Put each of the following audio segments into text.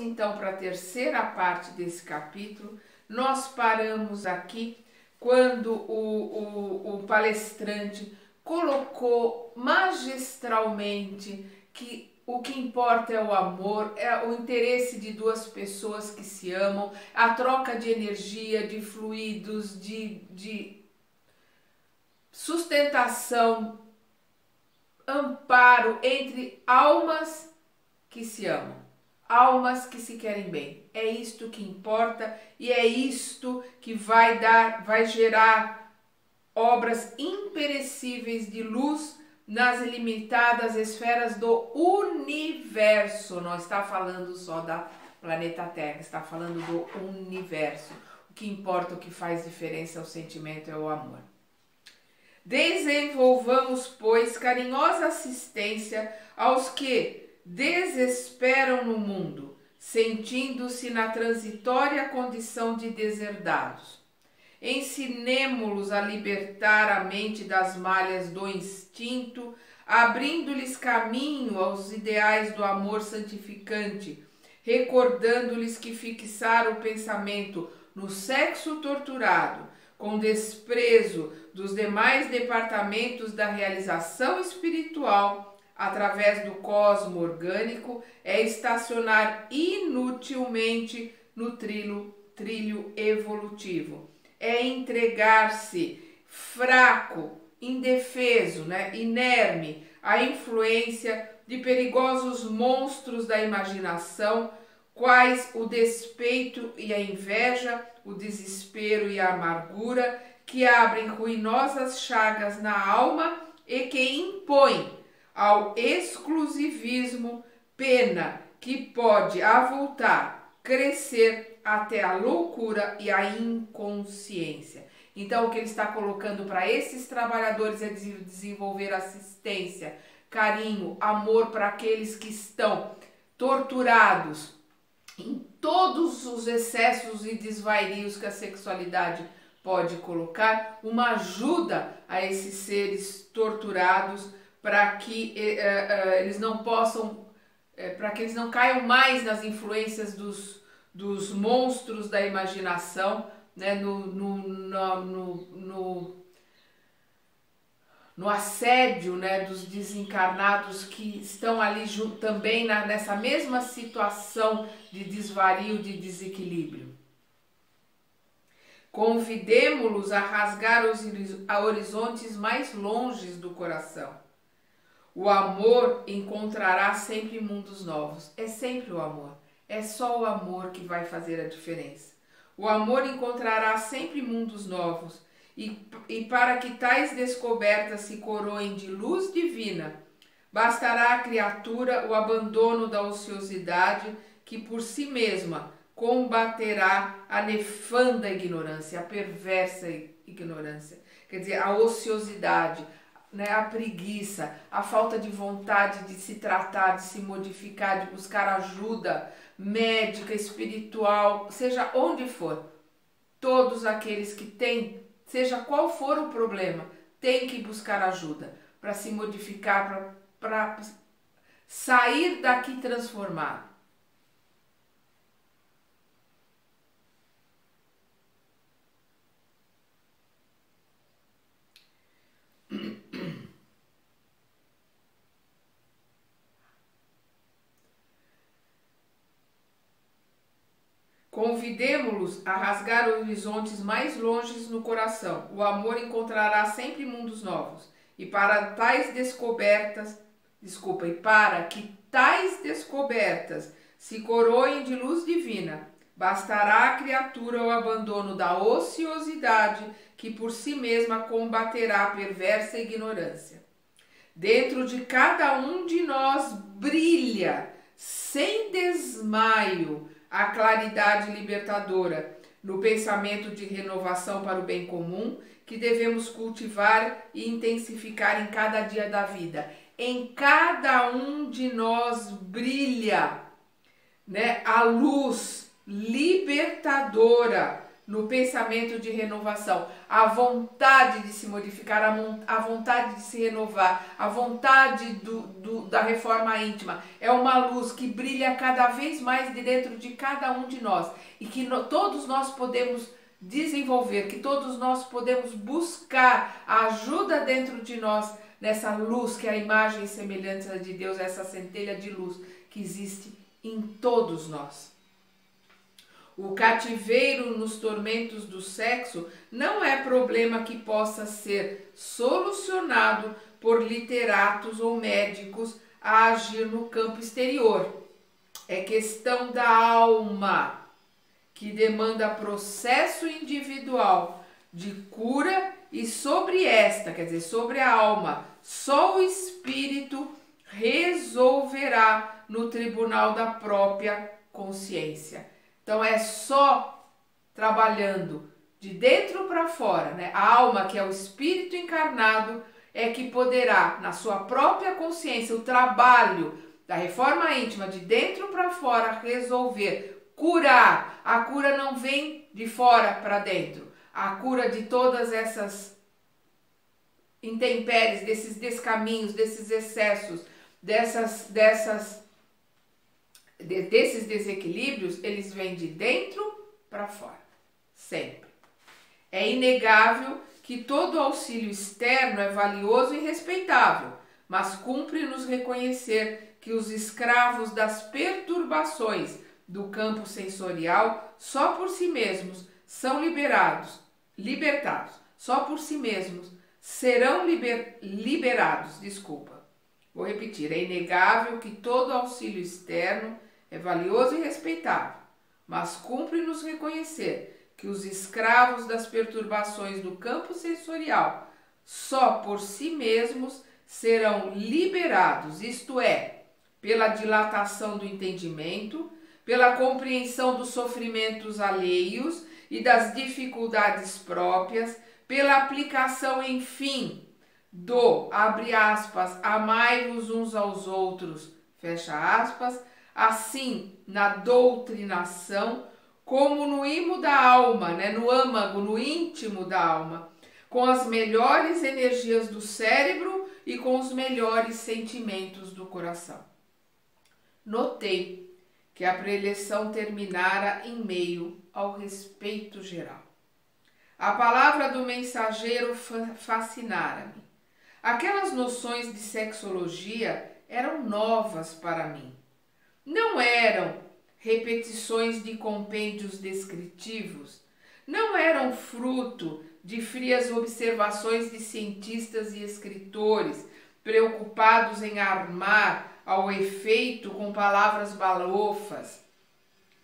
então para a terceira parte desse capítulo. Nós paramos aqui quando o palestrante colocou magistralmente que o que importa é o amor, é o interesse de duas pessoas que se amam, a troca de energia, de fluidos, de sustentação, amparo entre almas que se amam, almas que se querem bem. É isto que importa e é isto que vai gerar obras imperecíveis de luz nas ilimitadas esferas do universo. Não está falando só da planeta Terra, está falando do universo. O que importa, o que faz diferença é o sentimento, é o amor. Desenvolvamos, pois, carinhosa assistência aos que desesperam no mundo, sentindo-se na transitória condição de deserdados. Ensinemo-los a libertar a mente das malhas do instinto, abrindo-lhes caminho aos ideais do amor santificante, recordando-lhes que fixar o pensamento no sexo torturado, com desprezo dos demais departamentos da realização espiritual, através do cosmo orgânico, é estacionar inutilmente no trilho evolutivo. É entregar-se fraco, indefeso, inerme à influência de perigosos monstros da imaginação, quais o despeito e a inveja, o desespero e a amargura, que abrem ruinosas chagas na alma e que impõem ao exclusivismo pena que pode avultar, crescer até a loucura e a inconsciência. Então, o que ele está colocando para esses trabalhadores é desenvolver assistência, carinho, amor para aqueles que estão torturados em todos os excessos e desvarios que a sexualidade pode colocar, uma ajuda a esses seres torturados para que eles não possam, para que eles não caiam mais nas influências dos monstros da imaginação, no assédio, dos desencarnados que estão ali também nessa mesma situação de desvario, de desequilíbrio. Convidemo-los a rasgar os horizontes mais longes do coração. O amor encontrará sempre mundos novos. É sempre o amor. É só o amor que vai fazer a diferença. O amor encontrará sempre mundos novos. E para que tais descobertas se coroem de luz divina, bastará à criatura o abandono da ociosidade que por si mesma combaterá a nefanda ignorância, a perversa ignorância. Quer dizer, a ociosidade, a preguiça, a falta de vontade de se tratar, de se modificar, de buscar ajuda médica, espiritual, seja onde for. Todos aqueles que têm, seja qual for o problema, têm que buscar ajuda para se modificar, para sair daqui transformado. Convidemo-los a rasgar horizontes mais longes no coração. O amor encontrará sempre mundos novos. E para que tais descobertas se coroem de luz divina, bastará à criatura o abandono da ociosidade que por si mesma combaterá a perversa ignorância. Dentro de cada um de nós brilha, sem desmaio, a claridade libertadora no pensamento de renovação para o bem comum que devemos cultivar e intensificar em cada dia da vida. Em cada um de nós brilha, a luz libertadora no pensamento de renovação, a vontade de se modificar, a vontade de se renovar, a vontade da reforma íntima. É uma luz que brilha cada vez mais de dentro de cada um de nós e que todos nós podemos desenvolver, que todos nós podemos buscar a ajuda dentro de nós nessa luz que é a imagem e semelhança de Deus, essa centelha de luz que existe em todos nós. O cativeiro nos tormentos do sexo não é problema que possa ser solucionado por literatos ou médicos a agir no campo exterior. É questão da alma, que demanda processo individual de cura e sobre esta, quer dizer, sobre a alma, só o Espírito resolverá no tribunal da própria consciência. Então é só trabalhando de dentro para fora, né? A alma, que é o espírito encarnado, é que poderá, na sua própria consciência, o trabalho da reforma íntima de dentro para fora, resolver, curar. A cura não vem de fora para dentro. A cura de todas essas intempéries, desses descaminhos, desses excessos, desses desequilíbrios, eles vêm de dentro para fora, sempre. É inegável que todo auxílio externo é valioso e respeitável, mas cumpre-nos reconhecer que os escravos das perturbações do campo sensorial só por si mesmos são libertados, só por si mesmos serão liberados. Vou repetir, é inegável que todo auxílio externo é valioso e respeitável, mas cumpre-nos reconhecer que os escravos das perturbações do campo sensorial só por si mesmos serão liberados, isto é, pela dilatação do entendimento, pela compreensão dos sofrimentos alheios e das dificuldades próprias, pela aplicação, enfim, abre aspas, amai-vos uns aos outros, fecha aspas, assim na doutrinação, como no imo da alma, né, no âmago, no íntimo da alma, com as melhores energias do cérebro e com os melhores sentimentos do coração. Notei que a preleção terminara em meio ao respeito geral. A palavra do mensageiro fascinara-me. Aquelas noções de sexologia eram novas para mim. Não eram repetições de compêndios descritivos, não eram fruto de frias observações de cientistas e escritores preocupados em armar ao efeito com palavras balofas.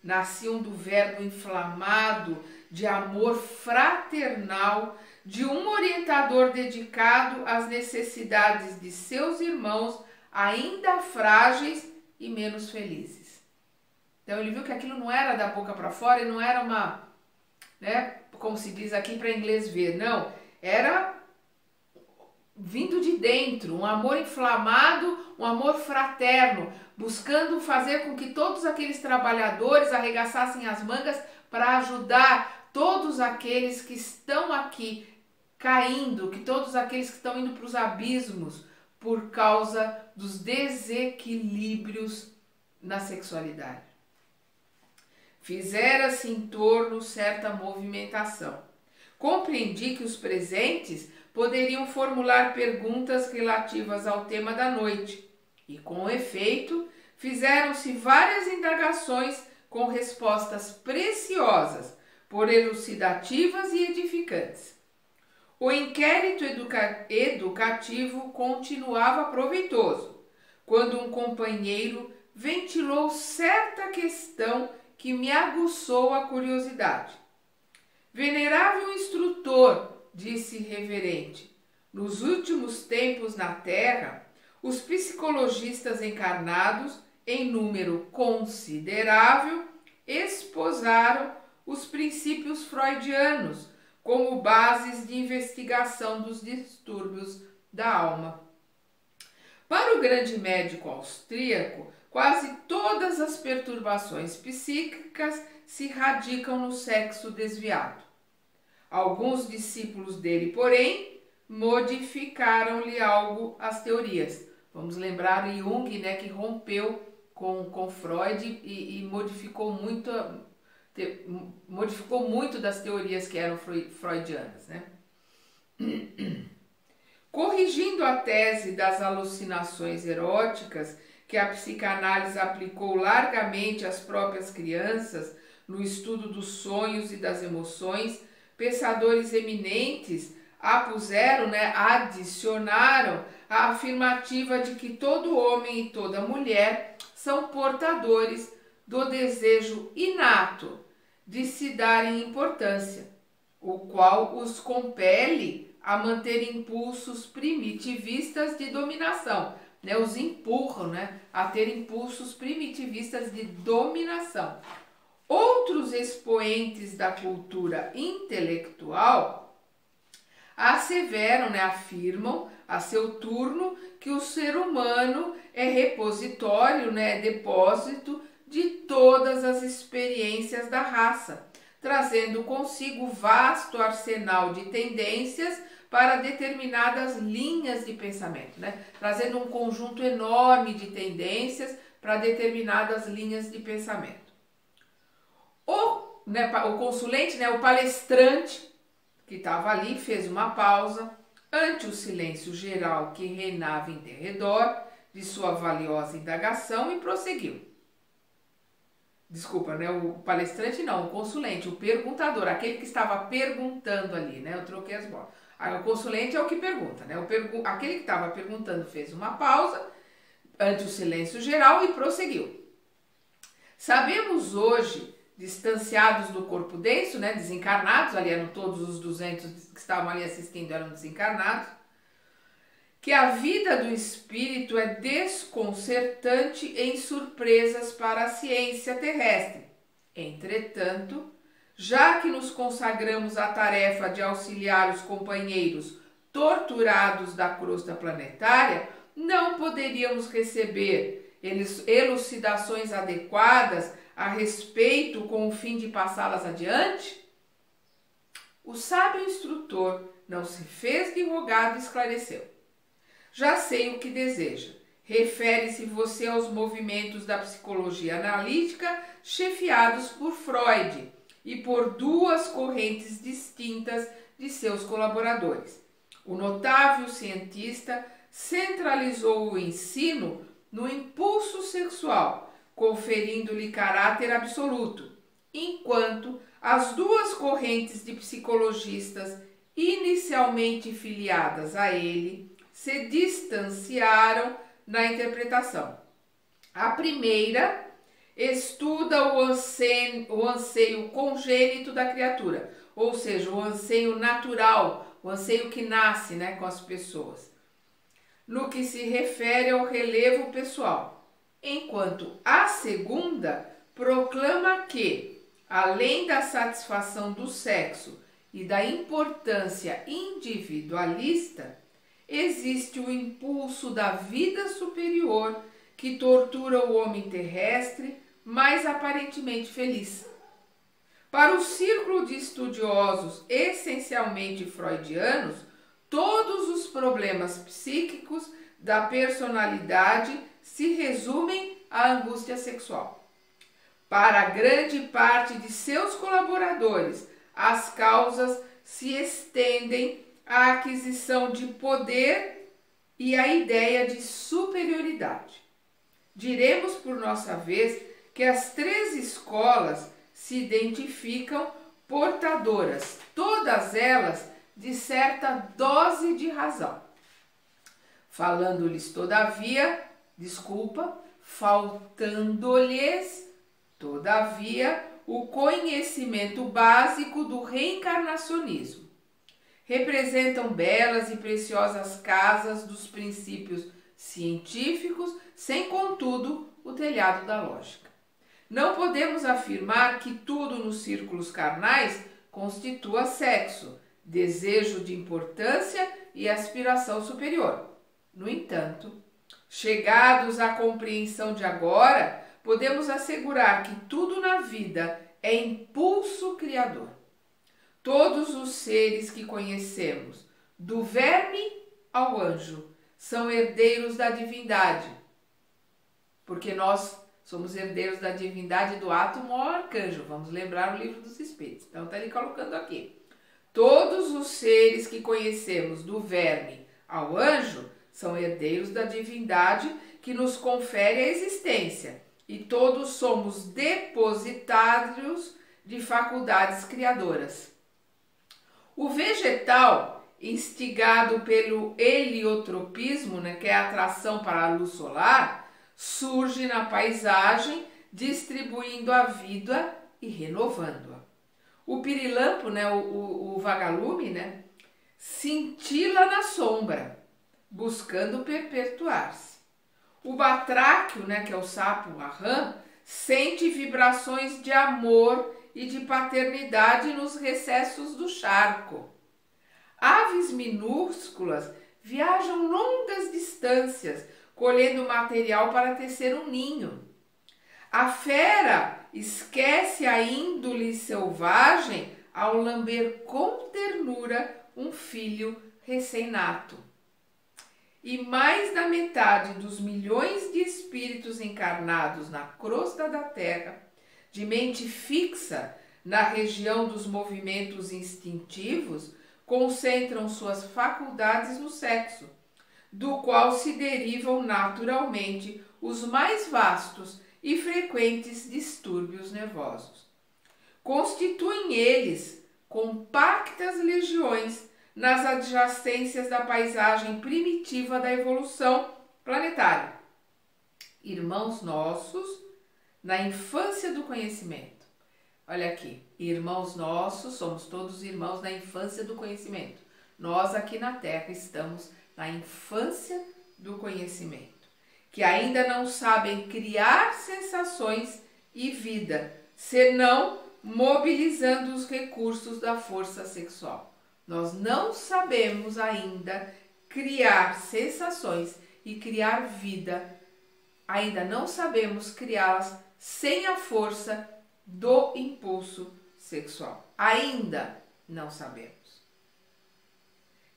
Nasciam do verbo inflamado de amor fraternal de um orientador dedicado às necessidades de seus irmãos ainda frágeis e menos felizes. Então ele viu que aquilo não era da boca para fora e não era uma, né, como se diz aqui para inglês ver, não, era vindo de dentro, um amor inflamado, um amor fraterno, buscando fazer com que todos aqueles trabalhadores arregaçassem as mangas para ajudar todos aqueles que estão aqui caindo, que todos aqueles que estão indo para os abismos por causa dos desequilíbrios na sexualidade. Fizera-se em torno certa movimentação. Compreendi que os presentes poderiam formular perguntas relativas ao tema da noite e, com efeito, fizeram-se várias indagações com respostas preciosas, por elucidativas e edificantes. O inquérito educativo continuava proveitoso, quando um companheiro ventilou certa questão que me aguçou a curiosidade. Venerável instrutor, disse reverente, nos últimos tempos na Terra, os psicologistas encarnados, em número considerável, esposaram os princípios freudianos como bases de investigação dos distúrbios da alma. Para o grande médico austríaco, quase todas as perturbações psíquicas se radicam no sexo desviado. Alguns discípulos dele, porém, modificaram-lhe algo as teorias. Vamos lembrar o Jung, né, que rompeu com Freud e modificou muito das teorias que eram freudianas, né? Corrigindo a tese das alucinações eróticas que a psicanálise aplicou largamente às próprias crianças no estudo dos sonhos e das emoções, pensadores eminentes adicionaram a afirmativa de que todo homem e toda mulher são portadores do desejo inato de se darem importância, o qual os compele a manter impulsos primitivistas de dominação, né? Os empurram, né, a ter impulsos primitivistas de dominação. Outros expoentes da cultura intelectual asseveram, né, afirmam a seu turno que o ser humano é repositório, né, depósito de todas as experiências da raça, trazendo consigo vasto arsenal de tendências para determinadas linhas de pensamento, né? Trazendo um conjunto enorme de tendências para determinadas linhas de pensamento. O consulente, né, o palestrante que estava ali, fez uma pausa ante o silêncio geral que reinava em derredor de sua valiosa indagação e prosseguiu. Desculpa, né? O palestrante não, o consulente, o perguntador, aquele que estava perguntando ali, né? Eu troquei as bolas. Aí, o consulente é o que pergunta, né? Aquele que estava perguntando fez uma pausa ante o silêncio geral e prosseguiu. Sabemos hoje, distanciados do corpo denso, né? Desencarnados, ali eram todos os 200 que estavam ali assistindo, eram desencarnados, que a vida do espírito é desconcertante em surpresas para a ciência terrestre. Entretanto, já que nos consagramos à tarefa de auxiliar os companheiros torturados da crosta planetária, não poderíamos receber elucidações adequadas a respeito com o fim de passá-las adiante? O sábio instrutor não se fez de rogado e esclareceu. Já sei o que deseja. Refere-se você aos movimentos da psicologia analítica chefiados por Freud e por duas correntes distintas de seus colaboradores. O notável cientista centralizou o ensino no impulso sexual, conferindo-lhe caráter absoluto, enquanto as duas correntes de psicologistas inicialmente filiadas a ele se distanciaram na interpretação. A primeira estuda o anseio congênito da criatura, ou seja, o anseio natural, o anseio que nasce, né, com as pessoas, no que se refere ao relevo pessoal, enquanto a segunda proclama que, além da satisfação do sexo e da importância individualista, existe o impulso da vida superior que tortura o homem terrestre, mas aparentemente feliz. Para o círculo de estudiosos essencialmente freudianos, todos os problemas psíquicos da personalidade se resumem à angústia sexual. Para a grande parte de seus colaboradores, as causas se estendem à aquisição de poder e à ideia de superioridade. Diremos por nossa vez que as três escolas se identificam portadoras, todas elas de certa dose de razão. Faltando-lhes, todavia, o conhecimento básico do reencarnacionismo. Representam belas e preciosas casas dos princípios científicos, sem, contudo, o telhado da lógica. Não podemos afirmar que tudo nos círculos carnais constitua sexo, desejo de importância e aspiração superior. No entanto, Chegados à compreensão de agora, podemos assegurar que tudo na vida é impulso criador. Todos os seres que conhecemos, do verme ao anjo, são herdeiros da divindade, porque nós somos herdeiros da divindade do átomo ao arcanjo. Vamos lembrar o livro dos Espíritos. Então está ele colocando aqui. Todos os seres que conhecemos, do verme ao anjo, são herdeiros da divindade que nos confere a existência, e todos somos depositários de faculdades criadoras. O vegetal, instigado pelo heliotropismo, que é a atração para a luz solar, surge na paisagem, distribuindo a vida e renovando-a. O pirilampo, o vagalume, cintila na sombra, buscando perpetuar-se. O batráquio, que é o sapo, a rã, sente vibrações de amor e de paternidade nos recessos do charco. Aves minúsculas viajam longas distâncias, colhendo material para tecer um ninho. A fera esquece a índole selvagem ao lamber com ternura um filho recém-nato. E mais da metade dos milhões de espíritos encarnados na crosta da Terra, de mente fixa na região dos movimentos instintivos, concentram suas faculdades no sexo, do qual se derivam naturalmente os mais vastos e frequentes distúrbios nervosos. Constituem eles compactas legiões nas adjacências da paisagem primitiva da evolução planetária. Irmãos nossos na infância do conhecimento. Olha aqui, irmãos nossos, somos todos irmãos na infância do conhecimento. Nós aqui na Terra estamos na infância do conhecimento, que ainda não sabem criar sensações e vida, senão mobilizando os recursos da força sexual. Nós não sabemos ainda criar sensações e criar vida, ainda não sabemos criá-las sem a força do impulso sexual. Ainda não sabemos.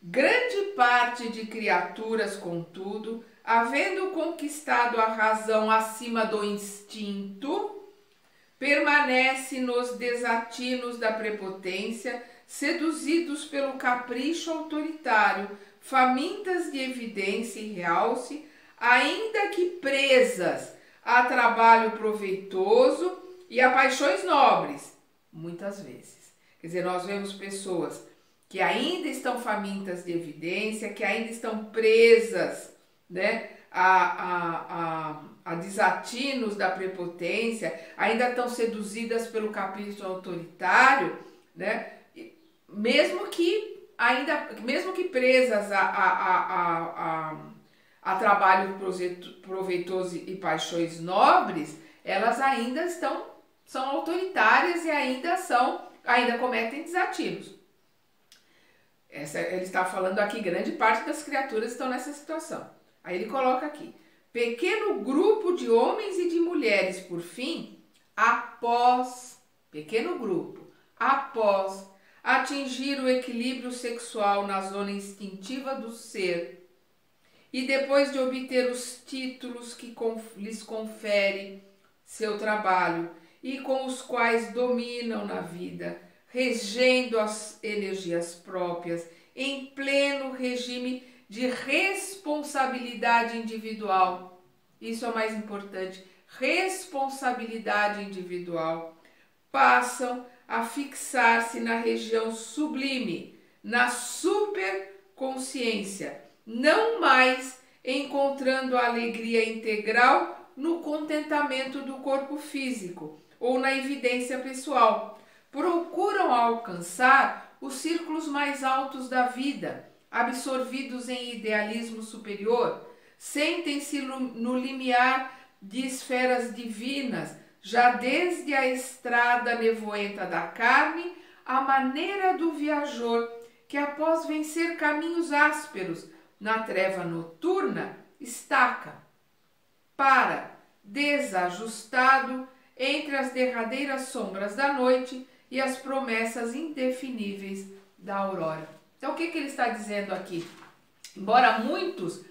Grande parte de criaturas, contudo, havendo conquistado a razão acima do instinto, permanece nos desatinos da prepotência, seduzidos pelo capricho autoritário, famintas de evidência e realce, ainda que presas a trabalho proveitoso e a paixões nobres, muitas vezes. Quer dizer, nós vemos pessoas que ainda estão famintas de evidência, que ainda estão presas, a desatinos da prepotência, ainda estão seduzidas pelo capricho autoritário, mesmo que presas a trabalho proveitoso e paixões nobres, elas ainda são autoritárias e ainda cometem desatinos. Ele está falando aqui, grande parte das criaturas estão nessa situação. Aí ele coloca aqui, pequeno grupo de homens e de mulheres, por fim, após atingir o equilíbrio sexual na zona instintiva do ser e depois de obter os títulos que lhes confere seu trabalho e com os quais dominam na vida, regendo as energias próprias em pleno regime de responsabilidade individual. Isso é o mais importante, responsabilidade individual. Passam a fixar-se na região sublime, na superconsciência, não mais encontrando a alegria integral no contentamento do corpo físico ou na evidência pessoal. Procuram alcançar os círculos mais altos da vida, absorvidos em idealismo superior, sentem-se no limiar de esferas divinas, já desde a estrada nevoenta da carne, à maneira do viajor que, após vencer caminhos ásperos na treva noturna, estaca, para, desajustado entre as derradeiras sombras da noite e as promessas indefiníveis da aurora. Então, o que ele está dizendo aqui? Embora muitos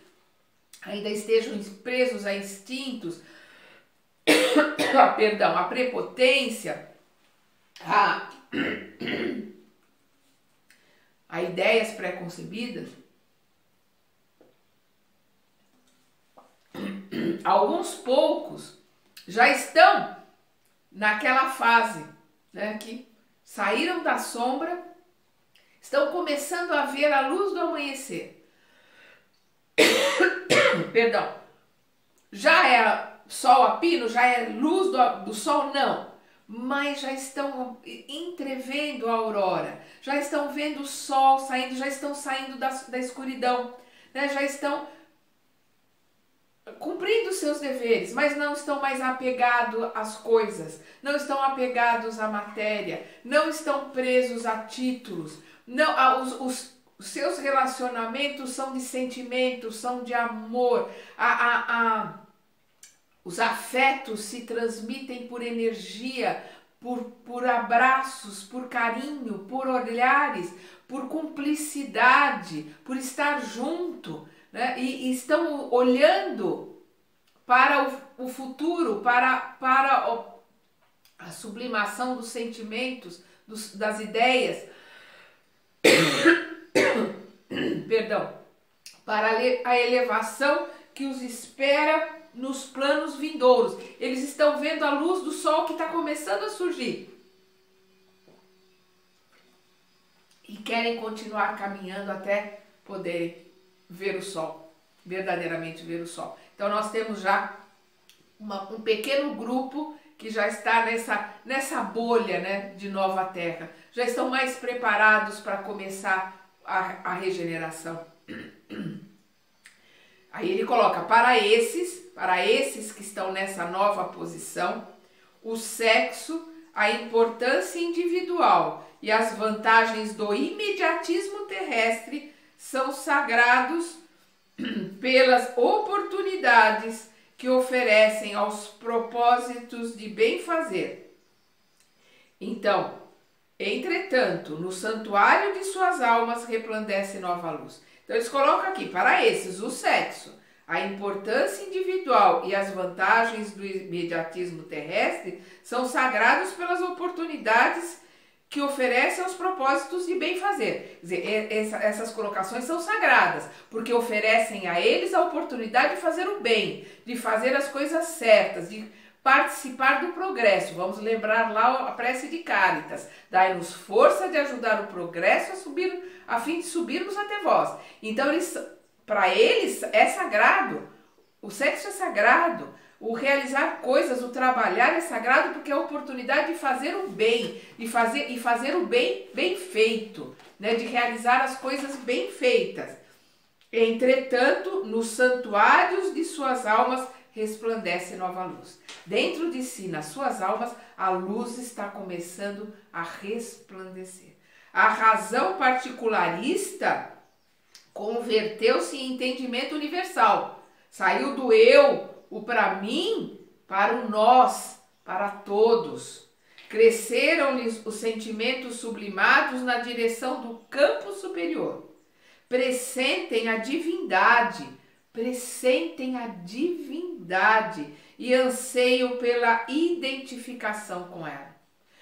ainda estejam presos a instintos, perdão, a prepotência, a ideias pré-concebidas, alguns poucos já estão naquela fase, né, que saíram da sombra, estão começando a ver a luz do amanhecer. Perdão, já é sol a pino, já é luz do sol? Não, mas já estão entrevendo a aurora, já estão vendo o sol saindo, já estão saindo da escuridão, né? Já estão cumprindo seus deveres, mas não estão mais apegados às coisas, não estão apegados à matéria, não estão presos a títulos, não, os seus relacionamentos são de sentimento, são de amor, os afetos se transmitem por energia, por abraços, por carinho, por olhares, por cumplicidade, por estar junto, né? E estão olhando para o futuro, para a sublimação dos sentimentos, das ideias, perdão, para a elevação que os espera nos planos vindouros. Eles estão vendo a luz do sol que está começando a surgir e querem continuar caminhando até poderem ver o sol, verdadeiramente ver o sol. Então nós temos já um pequeno grupo que já está nessa bolha, né, de nova terra. Já estão mais preparados para começar a regeneração. Aí ele coloca, para esses que estão nessa nova posição, o sexo, a importância individual e as vantagens do imediatismo terrestre são sagrados pelas oportunidades que oferecem aos propósitos de bem fazer. Então, entretanto, no santuário de suas almas resplandece nova luz. Então eles colocam aqui, para esses, o sexo, a importância individual e as vantagens do imediatismo terrestre são sagrados pelas oportunidades que oferecem aos propósitos de bem fazer. Quer dizer, essas colocações são sagradas, porque oferecem a eles a oportunidade de fazer o bem, de fazer as coisas certas, de participar do progresso. Vamos lembrar lá a prece de Cáritas. Dai-nos força de ajudar o progresso a fim de subirmos até vós. Então, para eles é sagrado, o sexo é sagrado, o realizar coisas, o trabalhar é sagrado, porque é a oportunidade de fazer o bem, e fazer o bem bem feito, né? De realizar as coisas bem feitas. Entretanto, nos santuários de suas almas resplandece nova luz. Dentro de si, nas suas almas, a luz está começando a resplandecer. A razão particularista converteu-se em entendimento universal. Saiu do eu, o para mim, para o nós, para todos. Cresceram-lhes os sentimentos sublimados na direção do campo superior. Pressentem a divindade e anseiam pela identificação com ela.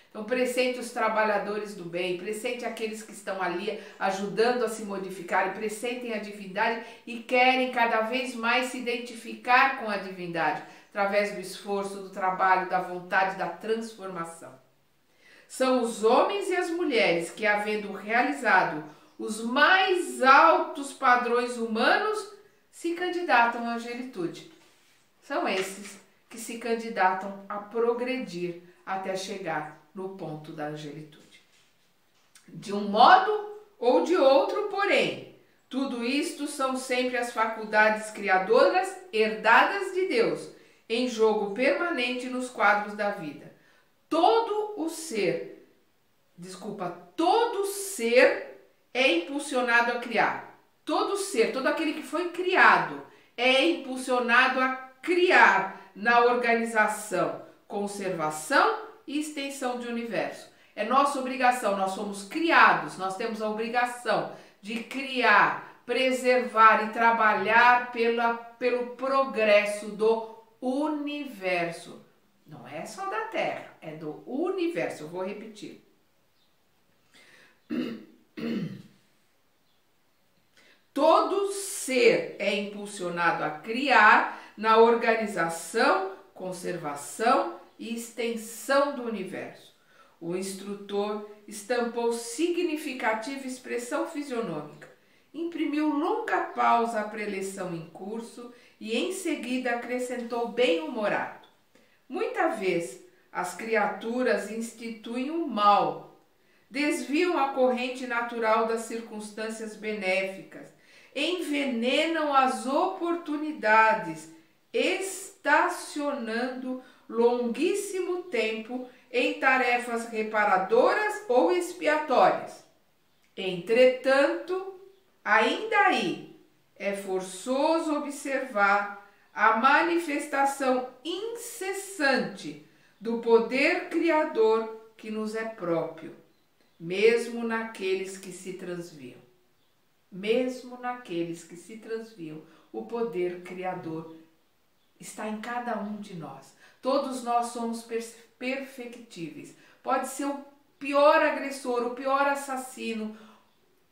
Então, pressente os trabalhadores do bem, pressente aqueles que estão ali ajudando a se modificar, pressentem a divindade e querem cada vez mais se identificar com a divindade, através do esforço, do trabalho, da vontade, da transformação. São os homens e as mulheres que, havendo realizado os mais altos padrões humanos, se candidatam à angelitude. São esses que se candidatam a progredir até chegar no ponto da angelitude. De um modo ou de outro, porém, tudo isto são sempre as faculdades criadoras herdadas de Deus, em jogo permanente nos quadros da vida. Todo ser é impulsionado a criar. Todo ser, todo aquele que foi criado, é impulsionado a criar na organização, conservação e extensão do universo. É nossa obrigação, nós somos criados, nós temos a obrigação de criar, preservar e trabalhar pelo progresso do universo. Não é só da Terra, é do universo. Eu vou repetir. Todo ser é impulsionado a criar na organização, conservação e extensão do universo. O instrutor estampou significativa expressão fisionômica, imprimiu longa pausa à preleção em curso e em seguida acrescentou bem-humorado. Muita vez as criaturas instituem o mal, desviam a corrente natural das circunstâncias benéficas, envenenam as oportunidades, estacionando longuíssimo tempo em tarefas reparadoras ou expiatórias. Entretanto, ainda aí é forçoso observar a manifestação incessante do poder criador que nos é próprio, mesmo naqueles que se transviam. Mesmo naqueles que se transviam, o poder criador está em cada um de nós. Todos nós somos perfectíveis. Pode ser o pior agressor, o pior assassino,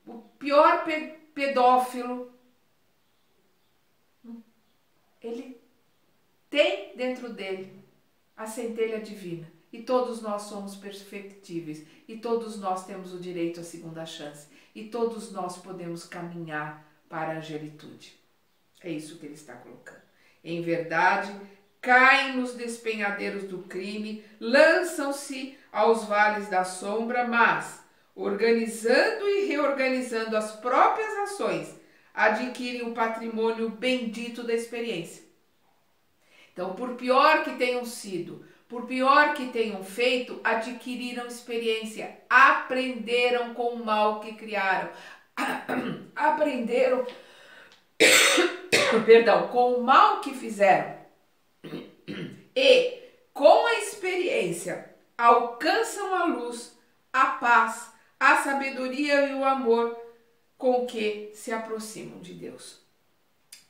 o pior pedófilo. Ele tem dentro dele a centelha divina. E todos nós somos perfectíveis. E todos nós temos o direito à segunda chance. E todos nós podemos caminhar para a angelitude. É isso que ele está colocando. Em verdade, caem nos despenhadeiros do crime, lançam-se aos vales da sombra, mas, organizando e reorganizando as próprias ações, adquirem o patrimônio bendito da experiência. Então, por pior que tenham sido, por pior que tenham feito, adquiriram experiência, aprenderam com o mal que criaram, aprenderam, com o mal que fizeram. E, com a experiência, alcançam a luz, a paz, a sabedoria e o amor com que se aproximam de Deus.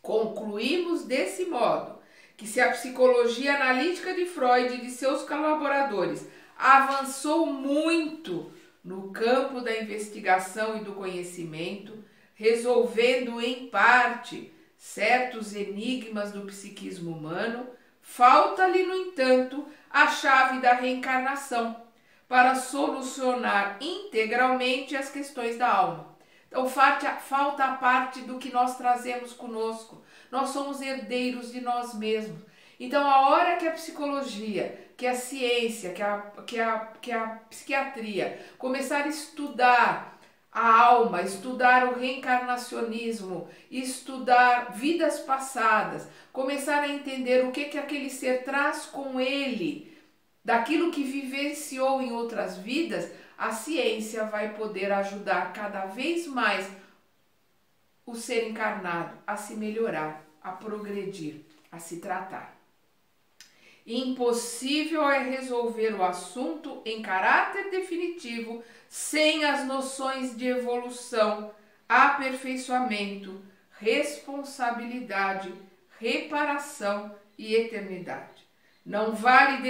Concluímos desse modo que se a psicologia analítica de Freud e de seus colaboradores avançou muito no campo da investigação e do conhecimento, resolvendo em parte certos enigmas do psiquismo humano, falta-lhe, no entanto, a chave da reencarnação para solucionar integralmente as questões da alma. Então falta a parte do que nós trazemos conosco. Nós somos herdeiros de nós mesmos. Então, a hora que a psicologia, que a ciência, que a psiquiatria começar a estudar a alma, estudar o reencarnacionismo, estudar vidas passadas, começar a entender o que aquele ser traz com ele, daquilo que vivenciou em outras vidas, a ciência vai poder ajudar cada vez mais o ser encarnado a se melhorar, a progredir, a se tratar. Impossível é resolver o assunto em caráter definitivo sem as noções de evolução, aperfeiçoamento, responsabilidade, reparação e eternidade. Não vale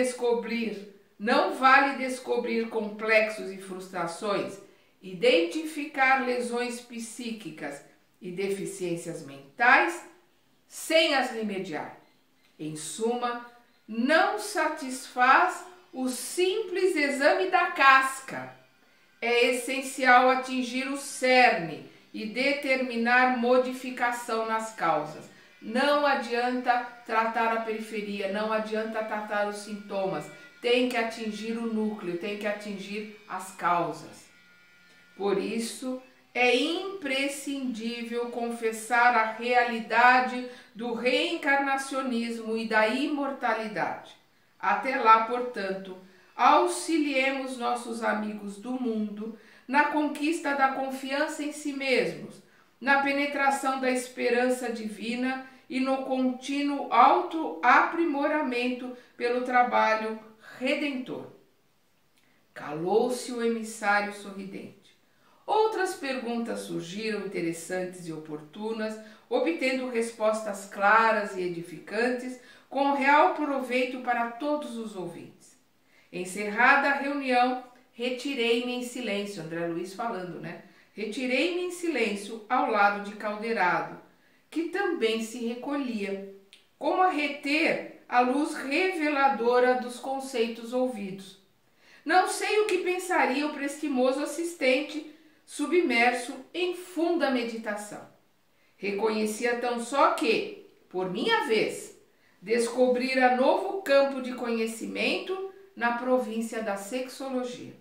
descobrir complexos e frustrações, identificar lesões psíquicas e deficiências mentais sem as remediar. Em suma, não satisfaz o simples exame da casca. É essencial atingir o cerne e determinar modificação nas causas. Não adianta tratar a periferia, não adianta tratar os sintomas. Tem que atingir o núcleo, tem que atingir as causas. Por isso, é imprescindível confessar a realidade do reencarnacionismo e da imortalidade. Até lá, portanto, auxiliemos nossos amigos do mundo na conquista da confiança em si mesmos, na penetração da esperança divina e no contínuo autoaprimoramento pelo trabalho redentor. Calou-se o emissário sorridente. Outras perguntas surgiram interessantes e oportunas, obtendo respostas claras e edificantes, com real proveito para todos os ouvintes. Encerrada a reunião, retirei-me em silêncio, André Luiz falando, né? Retirei-me em silêncio ao lado de Calderado, que também se recolhia, como a reter a luz reveladora dos conceitos ouvidos. Não sei o que pensaria o prestimoso assistente, submerso em funda meditação. Reconhecia tão só que, por minha vez, descobrira novo campo de conhecimento na província da sexologia.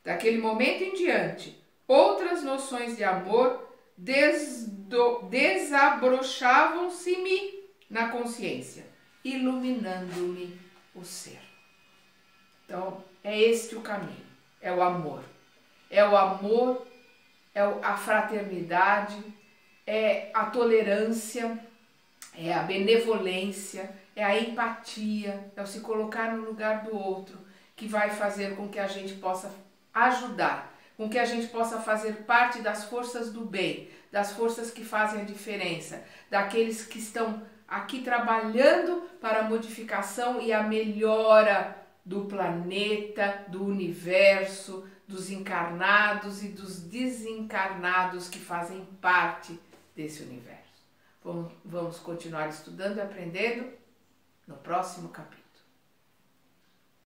Daquele momento em diante, outras noções de amor desabrochavam-se-me na consciência, iluminando-me o ser. Então, é este o caminho, é o amor. É o amor, é a fraternidade, é a tolerância, é a benevolência, é a empatia, é o se colocar no lugar do outro, que vai fazer com que a gente possa ajudar, com que a gente possa fazer parte das forças do bem, das forças que fazem a diferença, daqueles que estão aqui trabalhando para a modificação e a melhora do planeta, do universo, dos encarnados e dos desencarnados que fazem parte desse universo. Vamos continuar estudando e aprendendo no próximo capítulo.